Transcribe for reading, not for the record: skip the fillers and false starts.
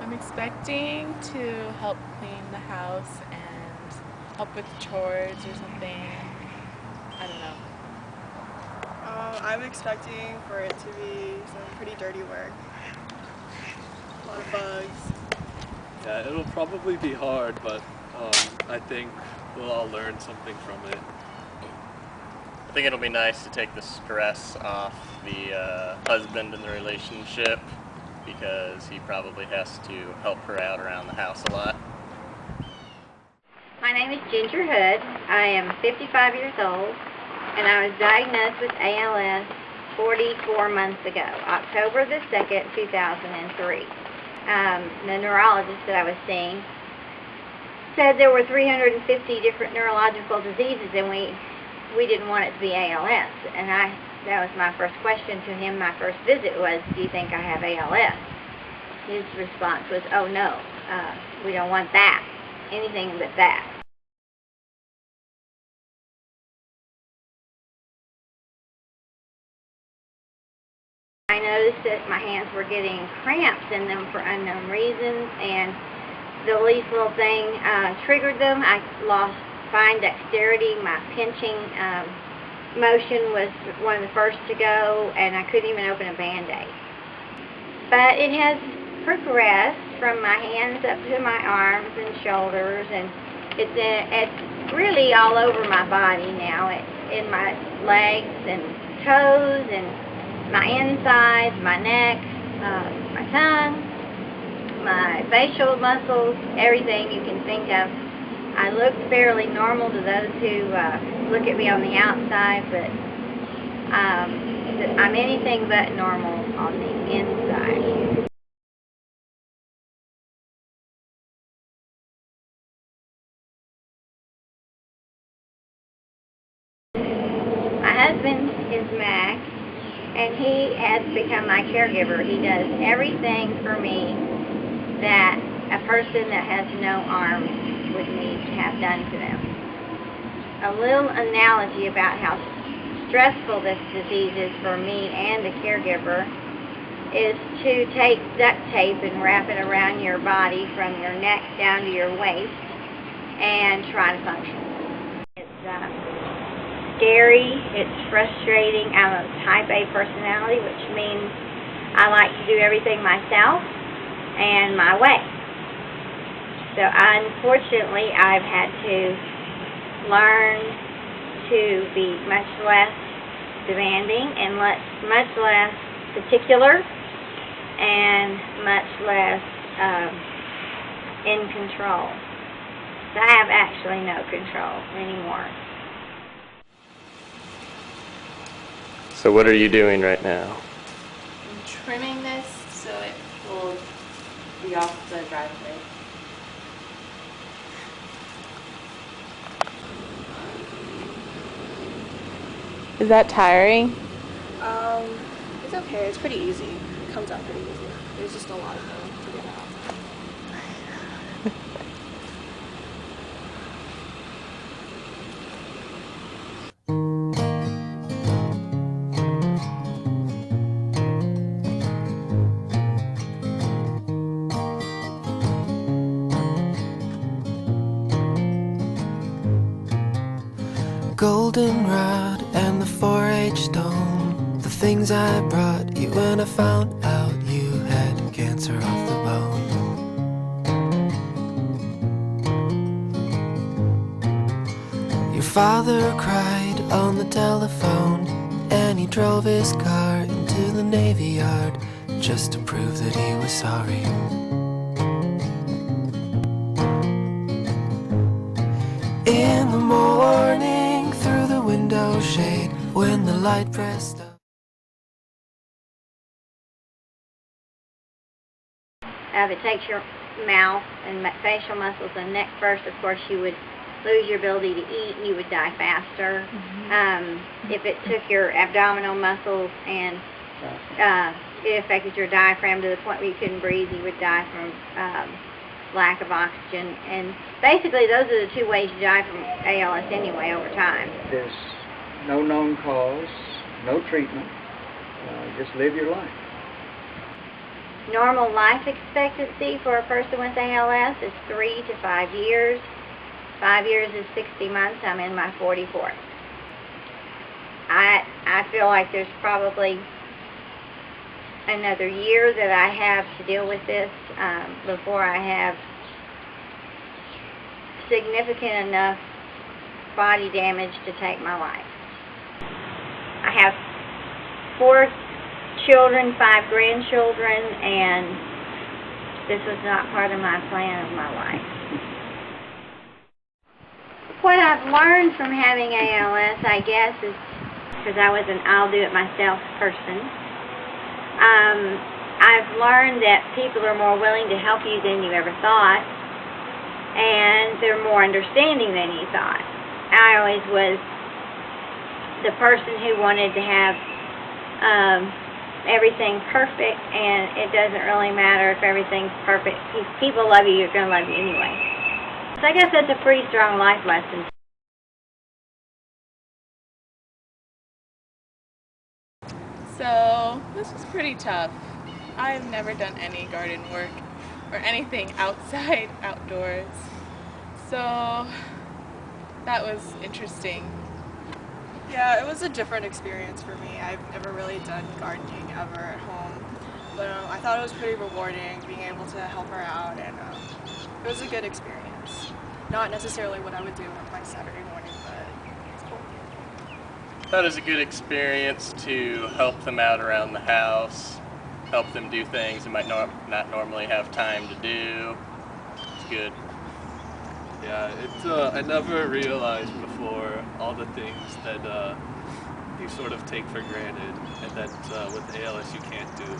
I'm expecting to help clean the house and help with chores or something. I don't know. I'm expecting for it to be some pretty dirty work. A lot of bugs. Yeah, it'll probably be hard, but I think we'll all learn something from it. I think it'll be nice to take the stress off the husband in the relationship, because he probably has to help her out around the house a lot. My name is Ginger Hood. I am 55 years old, and I was diagnosed with ALS 44 months ago, October the 2nd, 2003. The neurologist that I was seeing said there were 350 different neurological diseases, and we didn't want it to be ALS. And that was my first question to him. My first visit was, do you think I have ALS? His response was, oh no, we don't want that, anything but that. I noticed that my hands were getting cramps in them for unknown reasons, and the least little thing triggered them. I lost fine dexterity. My pinching motion was one of the first to go, and I couldn't even open a Band-Aid. But it has progressed from my hands up to my arms and shoulders, and it's really all over my body now. It's in my legs and toes and my insides, my neck, my tongue, my facial muscles, everything you can think of. I look fairly normal to those who look at me on the outside, but I'm anything but normal on the inside. My husband is Mac, and he has become my caregiver. He does everything for me that a person that has no arms would need to have done to them. A little analogy about how stressful this disease is for me and the caregiver is to take duct tape and wrap it around your body from your neck down to your waist and try to function. It's scary, it's frustrating. I'm a type A personality, which means I like to do everything myself and my way. So unfortunately, I've had to learn to be much less demanding and much less particular and much less in control. So I have actually no control anymore. So what are you doing right now? I'm trimming this so it will be off the driveway. Is that tiring? It's okay. It's pretty easy. It comes out pretty easy. There's just a lot of them to get out. Goldenrod and the 4-H stone, the things I brought you when I found out you had cancer of the bone. Your father cried on the telephone, and he drove his car into the Navy Yard just to prove that he was sorry. In the morning, through the window shade, when the light pressed up. If it takes your mouth and facial muscles and neck first, of course you would lose your ability to eat and you would die faster. If it took your abdominal muscles and it affected your diaphragm to the point where you couldn't breathe, you would die from lack of oxygen. And basically those are the two ways you die from ALS anyway over time. There's no known cause, no treatment, just live your life. Normal life expectancy for a person with ALS is 3 to 5 years. 5 years is 60 months. I'm in my 44th. I feel like there's probably another year that I have to deal with this before I have significant enough body damage to take my life. I have 4 children, 5 grandchildren, and this was not part of my plan of my life. What I've learned from having ALS, I guess, is because I was an I'll-do-it-myself person, I've learned that people are more willing to help you than you ever thought, and they're more understanding than you thought. I always was the person who wanted to have everything perfect, and it doesn't really matter if everything's perfect. If people love you, you're going to love you anyway. So I guess that's a pretty strong life lesson. So this was pretty tough. I've never done any garden work or anything outside, outdoors. So that was interesting. Yeah, it was a different experience for me. I've never really done gardening ever at home, but I thought it was pretty rewarding being able to help her out, and it was a good experience. Not necessarily what I would do on my Saturday morning, but it's cool. That is a good experience to help them out around the house, help them do things they might not normally have time to do. It's good. Yeah, I never realized before all the things that you sort of take for granted and that with ALS you can't do.